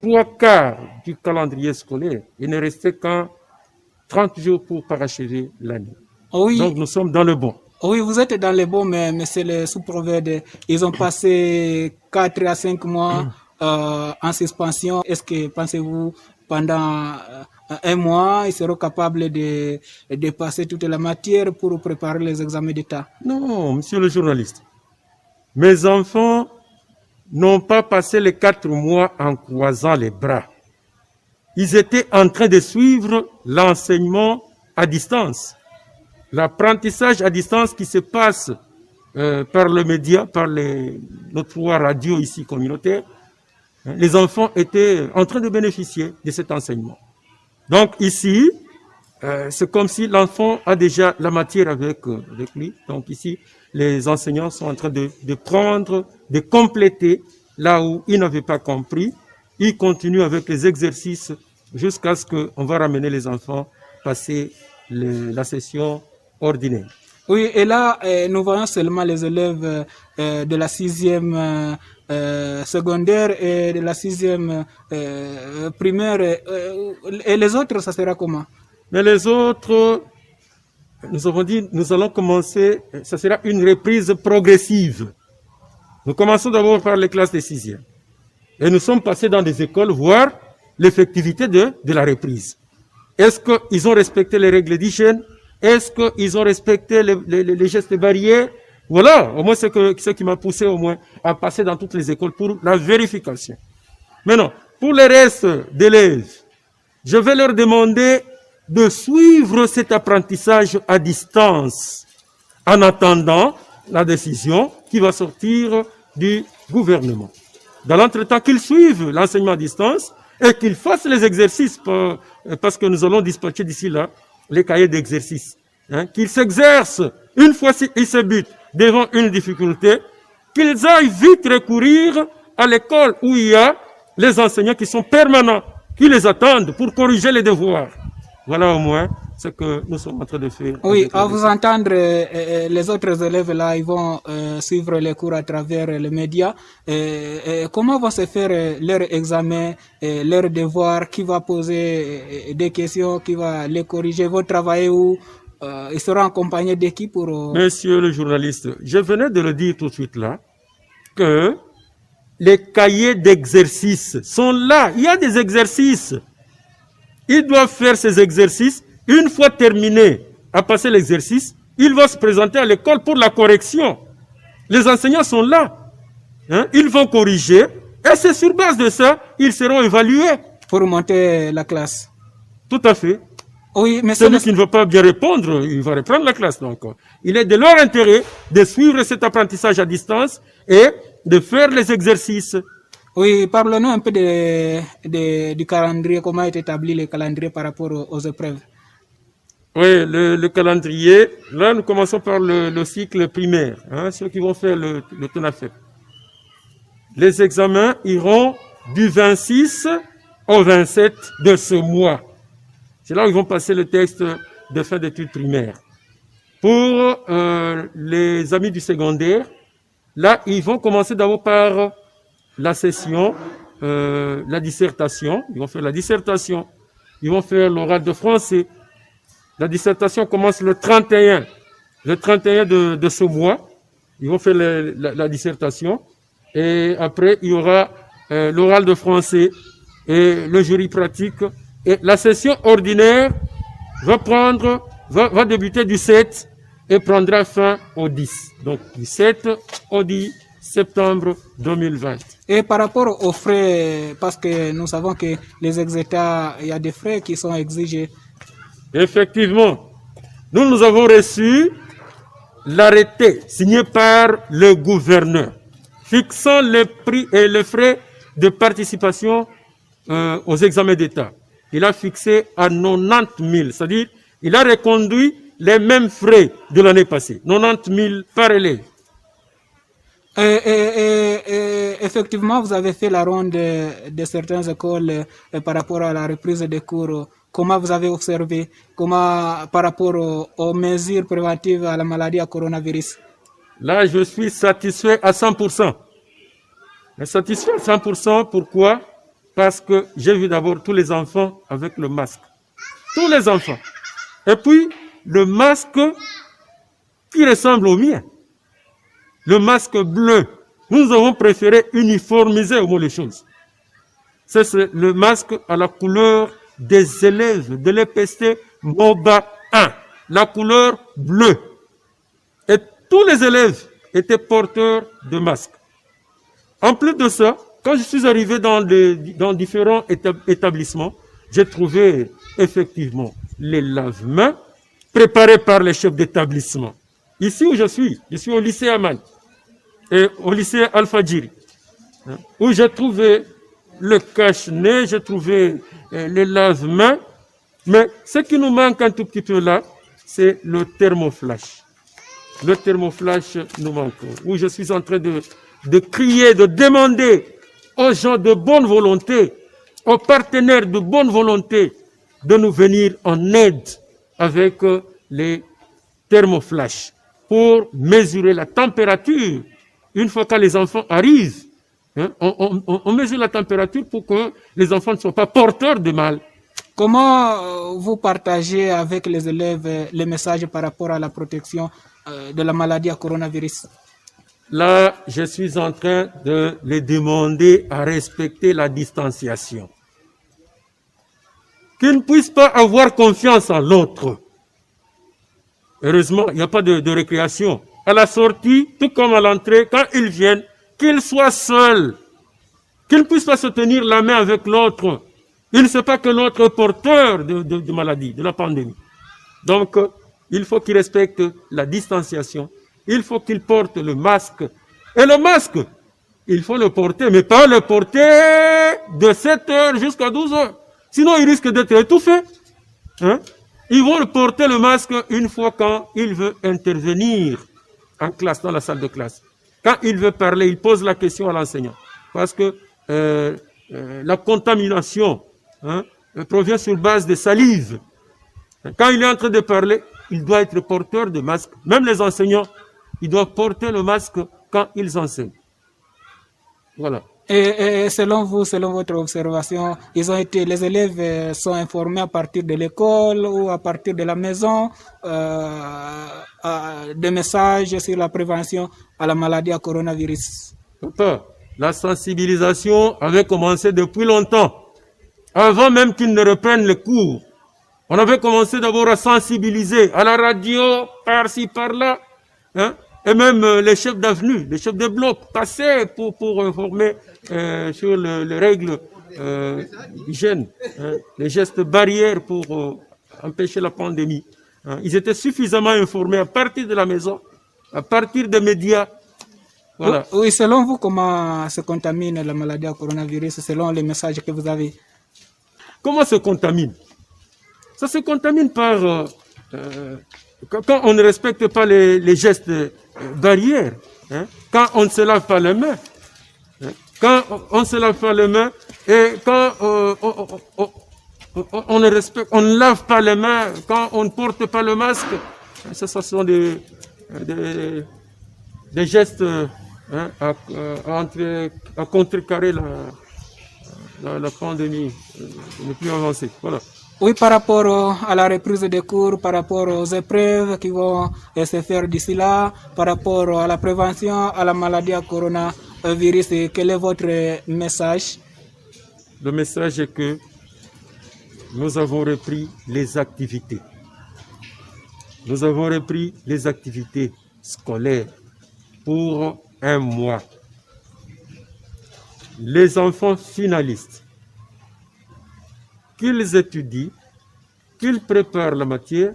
3/4 du calendrier scolaire. Il ne restait qu'un 30 jours pour parachever l'année. Oui. Donc nous sommes dans le bon. Oui, vous êtes dans le bon, mais c'est les sous-prophètes. Ils ont passé 4 à 5 mois en suspension. Est-ce que, pensez-vous, pendant un mois, ils seront capables de passer toute la matière pour préparer les examens d'État? Non, monsieur le journaliste. Mes enfants n'ont pas passé les 4 mois en croisant les bras. Ils étaient en train de suivre l'enseignement à distance. L'apprentissage à distance qui se passe par le média, par nos 3 radios ici communautaires, les enfants étaient en train de bénéficier de cet enseignement. Donc ici, c'est comme si l'enfant a déjà la matière avec lui. Donc ici, les enseignants sont en train de prendre, de compléter là où ils n'avaient pas compris. Ils continuent avec les exercices jusqu'à ce qu'on va ramener les enfants passer la session ordinaire. Oui, et là, nous voyons seulement les élèves de la 6e secondaire et de la 6e primaire. Et les autres, ça sera comment? Mais les autres, nous avons dit, nous allons commencer, ça sera une reprise progressive. Nous commençons d'abord par les classes de 6e. Et nous sommes passés dans des écoles voir l'effectivité de la reprise. Est-ce qu'ils ont respecté les règles d'hygiène? Est-ce qu'ils ont respecté les gestes barrières? Voilà, au moins c'est ce qui m'a poussé au moins à passer dans toutes les écoles pour la vérification. Maintenant, pour le reste d'élèves, je vais leur demander de suivre cet apprentissage à distance en attendant la décision qui va sortir du gouvernement. Dans l'entretemps, qu'ils suivent l'enseignement à distance et qu'ils fassent les exercices parce que nous allons dispatcher d'ici là les cahiers d'exercice. Qu'ils s'exercent une fois ils se butent devant une difficulté, qu'ils aillent vite recourir à l'école où il y a les enseignants qui sont permanents, qui les attendent pour corriger les devoirs. Voilà au moins ce que nous sommes en train de faire. Oui, à vous entendre, les autres élèves là, ils vont suivre les cours à travers les médias. Comment vont se faire leurs examens, leurs devoirs? Qui va poser des questions? Qui va les corriger? Vont travailler où? Ils seront accompagnés de qui pour... Monsieur le journaliste, je venais de le dire tout de suite là, que les cahiers d'exercice sont là. Il y a des exercices. Ils doivent faire ces exercices. Une fois terminé à passer l'exercice, il va se présenter à l'école pour la correction. Les enseignants sont là. Ils vont corriger. Et c'est sur base de ça, ils seront évalués. Pour monter la classe. Tout à fait. Oui, mais celui qui ne va pas bien répondre, il va reprendre la classe. Donc, il est de leur intérêt de suivre cet apprentissage à distance et de faire les exercices. Oui, parlons-nous un peu du calendrier. Comment est établi le calendrier par rapport aux épreuves? Oui, le calendrier. Là, nous commençons par le cycle primaire. Ceux qui vont faire le TONAFEP. Les examens iront du 26 au 27 de ce mois. C'est là où ils vont passer le texte de fin d'études primaires. Pour les amis du secondaire, là, ils vont commencer d'abord par la session, la dissertation. Ils vont faire la dissertation. Ils vont faire l'oral de français. La dissertation commence le 31 de ce mois. Ils vont faire la dissertation. Et après, il y aura l'oral de français et le jury pratique. Et la session ordinaire va débuter du 7 et prendra fin au 10. Donc, du 7 au 10 septembre 2020. Et par rapport aux frais, parce que nous savons que les exétats, il y a des frais qui sont exigés. Effectivement, nous avons reçu l'arrêté signé par le gouverneur fixant les prix et les frais de participation aux examens d'État. Il a fixé à 90 000, c'est-à-dire il a reconduit les mêmes frais de l'année passée, 90 000 par élève. Effectivement, vous avez fait la ronde de certaines écoles par rapport à la reprise des cours. Comment vous avez observé par rapport aux mesures préventives à la maladie à coronavirus? Là, je suis satisfait à 100%. Mais satisfait à 100%, pourquoi? parce que j'ai vu d'abord tous les enfants avec le masque. Tous les enfants. Et puis, le masque qui ressemble au mien. Le masque bleu. Nous avons préféré uniformiser au moins les choses. C'est le masque à la couleur des élèves de l'EPST MOBA 1. La couleur bleue. Et tous les élèves étaient porteurs de masques. En plus de ça, quand je suis arrivé dans différents établissements, j'ai trouvé effectivement les lave-mains préparés par les chefs d'établissement. Ici où je suis au lycée Aman et au lycée Al-Fadjiri, où j'ai trouvé le cache-nez, j'ai trouvé les lave-mains, mais ce qui nous manque un tout petit peu là, c'est le thermoflash. Le thermoflash nous manque, où je suis en train de crier, de demander aux gens de bonne volonté, aux partenaires de bonne volonté, de nous venir en aide avec les thermoflash pour mesurer la température. Une fois que les enfants arrivent, on mesure la température pour que les enfants ne soient pas porteurs de mal. Comment vous partagez avec les élèves les messages par rapport à la protection de la maladie à coronavirus? Là, je suis en train de les demander à respecter la distanciation. Qu'ils ne puissent pas avoir confiance en l'autre. Heureusement, il n'y a pas de récréation. À la sortie, tout comme à l'entrée, quand ils viennent, qu'ils soient seuls. Qu'ils ne puissent pas se tenir la main avec l'autre. Il ne sait pas que l'autre est porteur de maladie, de la pandémie. Donc, il faut qu'ils respectent la distanciation. Il faut qu'ils portent le masque. Et le masque, il faut le porter, mais pas le porter de 7h jusqu'à 12h. Sinon, il risque d'être étouffé. Ils vont le porter le masque une fois quand il veut intervenir en classe, dans la salle de classe. Quand il veut parler, il pose la question à l'enseignant. Parce que la contamination provient sur base de salive. Quand il est en train de parler, il doit être porteur de masque. Même les enseignants, ils doivent porter le masque quand ils enseignent. Voilà. Et selon vous, selon votre observation, les élèves sont informés à partir de l'école ou à partir de la maison des messages sur la prévention à la maladie à coronavirus? Papa, la sensibilisation avait commencé depuis longtemps. Avant même qu'ils ne reprennent le cours. On avait commencé d'abord à sensibiliser à la radio, par-ci, par-là. Et même les chefs d'avenue, les chefs de bloc passaient pour informer sur les règles d'hygiène, les gestes barrières pour empêcher la pandémie. Ils étaient suffisamment informés à partir de la maison, à partir des médias. Voilà. Oui, selon vous, comment se contamine la maladie à coronavirus, selon les messages que vous avez? Comment se contamine? Ça se contamine par... quand on ne respecte pas les gestes barrières, quand on ne se lave pas les mains, quand on se lave pas les mains et quand on ne lave pas les mains, quand on ne porte pas le masque, ça sont des gestes à contrecarrer la pandémie ne plus avancée. Voilà. Oui, par rapport à la reprise des cours, par rapport aux épreuves qui vont se faire d'ici là, par rapport à la prévention à la maladie à coronavirus, quel est votre message? Le message est que nous avons repris les activités. Nous avons repris les activités scolaires pour un mois. Les enfants finalistes, qu'ils étudient, qu'ils préparent la matière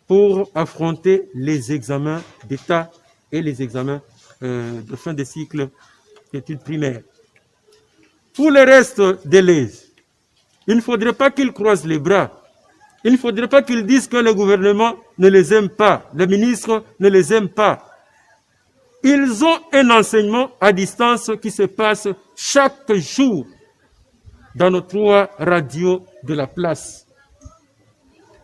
pour affronter les examens d'État et les examens de fin de cycle d'études primaires. Pour le reste d'élèves, il ne faudrait pas qu'ils croisent les bras. Il ne faudrait pas qu'ils disent que le gouvernement ne les aime pas, le ministre ne les aime pas. Ils ont un enseignement à distance qui se passe chaque jour dans nos 3 radios de la place.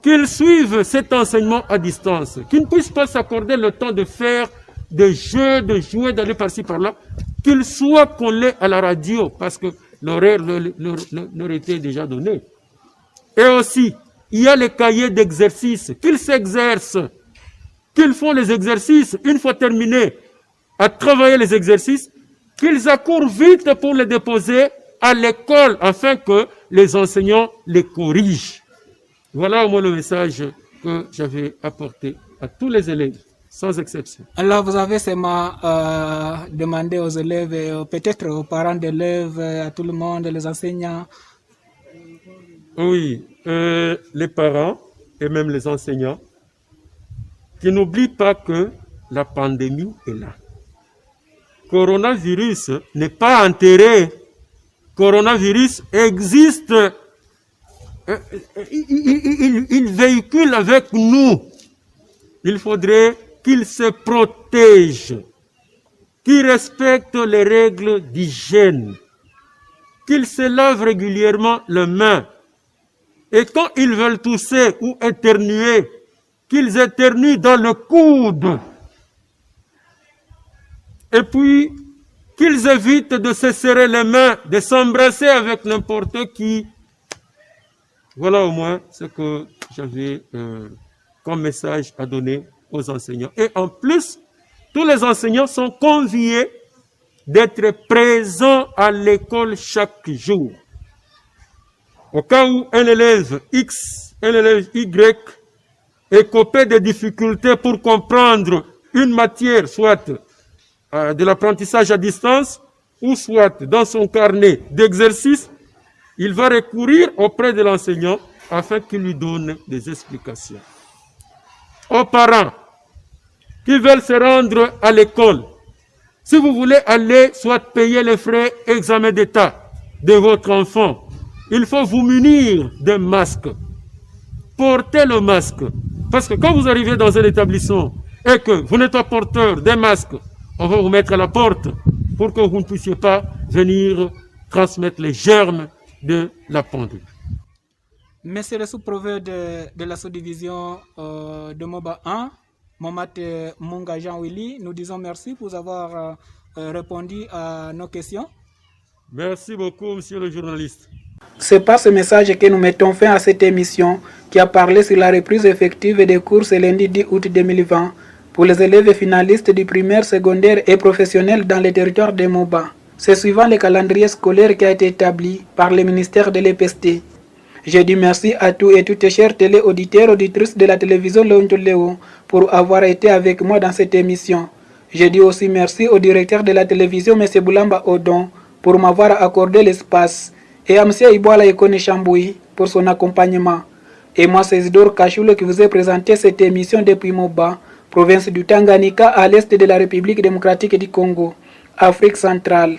Qu'ils suivent cet enseignement à distance, qu'ils ne puissent pas s'accorder le temps de faire des jeux, de jouer, d'aller par-ci par-là, qu'ils soient collés à la radio, parce que l'horaire leur était déjà donné. Et aussi, il y a les cahiers d'exercice, qu'ils s'exercent, qu'ils font les exercices, une fois terminés à travailler les exercices, qu'ils accourent vite pour les déposer à l'école afin que les enseignants les corrigent. Voilà au moins le message que j'avais apporté à tous les élèves, sans exception. Alors, vous avez seulement demandé aux élèves, peut-être aux parents d'élèves, à tout le monde, les enseignants. Oui, les parents et même les enseignants, qui n'oublient pas que la pandémie est là. Coronavirus n'est pas enterré. Coronavirus existe. Il véhicule avec nous. Il faudrait qu'il se protège, qu'il respecte les règles d'hygiène, qu'il se lave régulièrement les mains. Et quand ils veulent tousser ou éternuer, qu'ils éternuent dans le coude. Et puis, qu'ils évitent de se serrer les mains, de s'embrasser avec n'importe qui. Voilà au moins ce que j'avais comme message à donner aux enseignants. Et en plus, tous les enseignants sont conviés d'être présents à l'école chaque jour. Au cas où un élève X, un élève Y est copé de difficultés pour comprendre une matière, soit de l'apprentissage à distance, ou soit dans son carnet d'exercice, il va recourir auprès de l'enseignant afin qu'il lui donne des explications. Aux parents qui veulent se rendre à l'école, si vous voulez aller, soit payer les frais examen d'état de votre enfant, il faut vous munir d'un masque. Portez le masque. Parce que quand vous arrivez dans un établissement et que vous n'êtes pas porteur d'un masque, on va vous mettre à la porte pour que vous ne puissiez pas venir transmettre les germes de la pandémie. Monsieur le sous-préfet de la sous-division de Moba 1, Momat Munga Jean-Willy, nous disons merci pour avoir répondu à nos questions. Merci beaucoup, monsieur le journaliste. C'est par ce message que nous mettons fin à cette émission qui a parlé sur la reprise effective des cours ce lundi 10 août 2020 pour les élèves finalistes du primaire, secondaire et professionnel dans les territoires de Moba. C'est suivant le calendrier scolaire qui a été établi par le ministère de l'EPST. Je dis merci à tous et toutes chers téléauditeurs, auditrices de la télévision Léon pour avoir été avec moi dans cette émission. Je dis aussi merci au directeur de la télévision, M. Boulamba Odon, pour m'avoir accordé l'espace, et à M. Iboala Ekone Chamboui pour son accompagnement. Et moi, c'est Isidore Kachoule qui vous ai présenté cette émission depuis Moba, province du Tanganyika à l'est de la République démocratique du Congo, Afrique centrale.